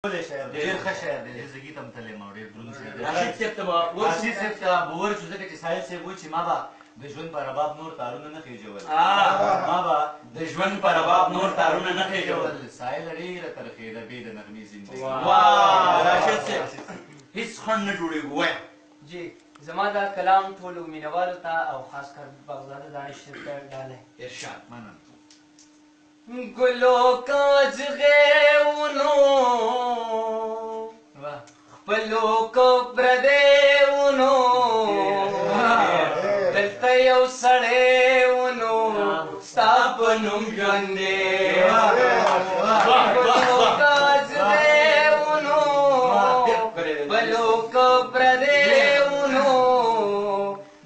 ډېر ښه شاعر دی، زګي ته هم تللی یم او ډېر دروند شاعر دی. راشد صاحب ته به راشد صاحب ته به ورشو ځکه چې ساحل صاحب وایي چې ما به د ژوند په رباب نور تارونه نه خېژول، ما به د ژوند په رباب نور تارونه نه خېژول. ساحل ډېره ترخېده بې د نغمې زندګي. واه راشد صاحب هېڅ خنډ نه جوړېږي وایه. جی زما دا کلام ټولو مینوالو ته او خاص کر بغزاده دانش صاحب ته ډالۍ. ارشاد منم. ګلو کاځغېونو خپلو کو پردېونو دلته یو سړی ونو ستا په نوم ژوند دی. ګلو کاځغېونو خپلو کو پردېونو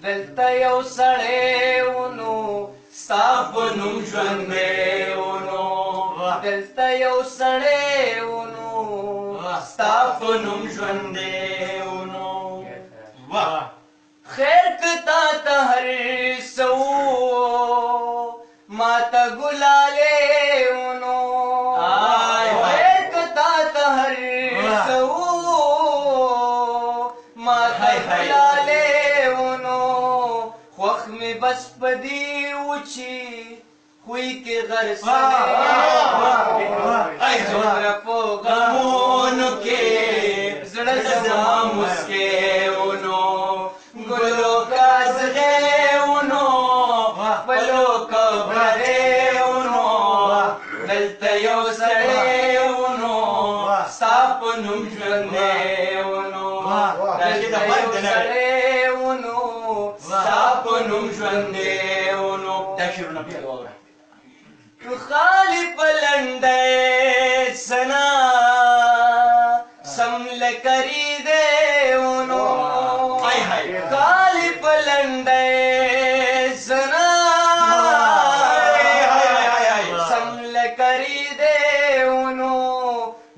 دلته یو سړی ونو ستا په نوم ژوند دی. دلته یو سړی ونو ستا په نوم ژوند دی ونو. خیر که تا ته هر څه ما ته ګلالې ونو. خیر که تا ته هر څه ما ته ګلالې ونو. خوښ مې بس په دې و چې خوی کې غرسلې څومره په غمونو کې زړه زما مسکې ونو. ګلو کاځغېونو خپلو کبرې ونو دلته یو سړی ونو ستا په نوم ژوند دی ونو. دلته یو سړی ونو ستا په نوم ژوند دی ونو. دا شعرونه بیا واوره. خالی پلنده سنا سم لکری دے ونو. خالی پلنده سنا سم لکری دے ونو.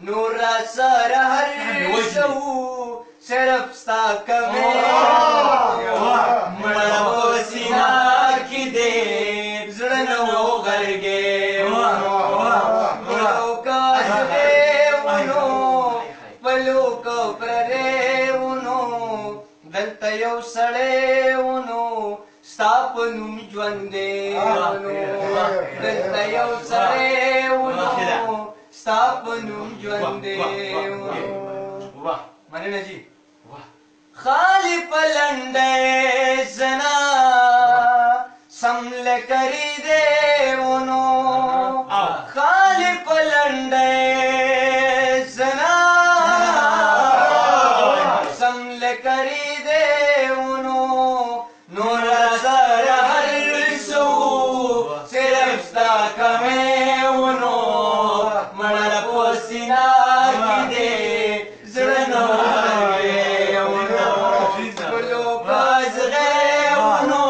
نور را سر هر سو صرف ستا کمی مړه په سینا کې دے زړه نه وغرګې. دلته یو سړی ونو ستا په نوم ژوند دی ونو. دلته یو سړی ونو ستا په نوم ژوند دی ونو. مننه جی. خالی پلنډی زنا سم لکری دی ونو. خالی پلنډی زنا سم لکری دی ونو. نور سر هر څه صرف ستا کمی ونو. مړه په سینا کې دی زړه نه وغرګې ونو. ګلو کاځغېونو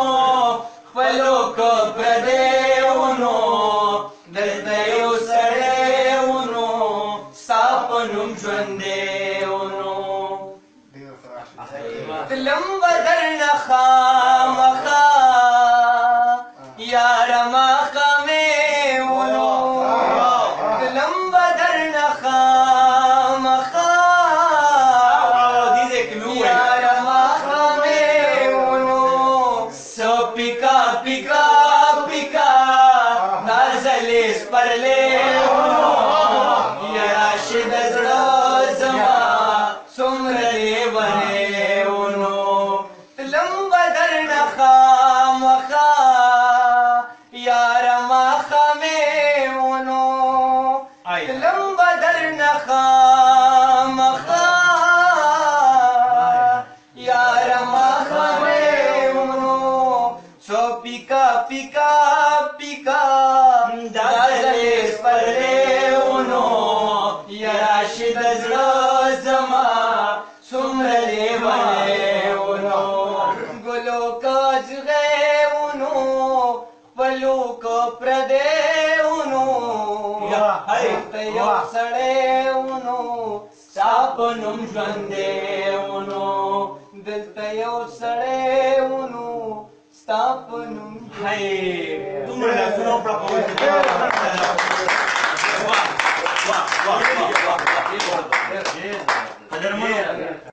خپلو کو پردې ونو دلته یو سړی ونو ستا په نوم ژوند دی ونو. تلم به درنه خامخا یاره ماښامې ونو. تلم به درنه خامخا یاره ماښامې ونو. سو پیکا پیکا پیکا دا ځلې سپرلې ونو. یا راشد زړه زما څومره لیونې ونو. تلم به درنه خامخا یاره ماښامې ونو. تلم به درنه خامخا یاره ماښامې ونو. څو پیکا پیکا پیکا دا ځلې سپرلې ونو. یا راشد زړه زما څومره لیونې ونو. ګلو کاځغېونو خپلو کو پردې ونو. دلته یو سړی ونو ستا په نوم ژوند دی ونو. دلته یو سړی ونو ستا په نوم ژوند دی. دومره لاسونه وپړه په وجه. قدرمنو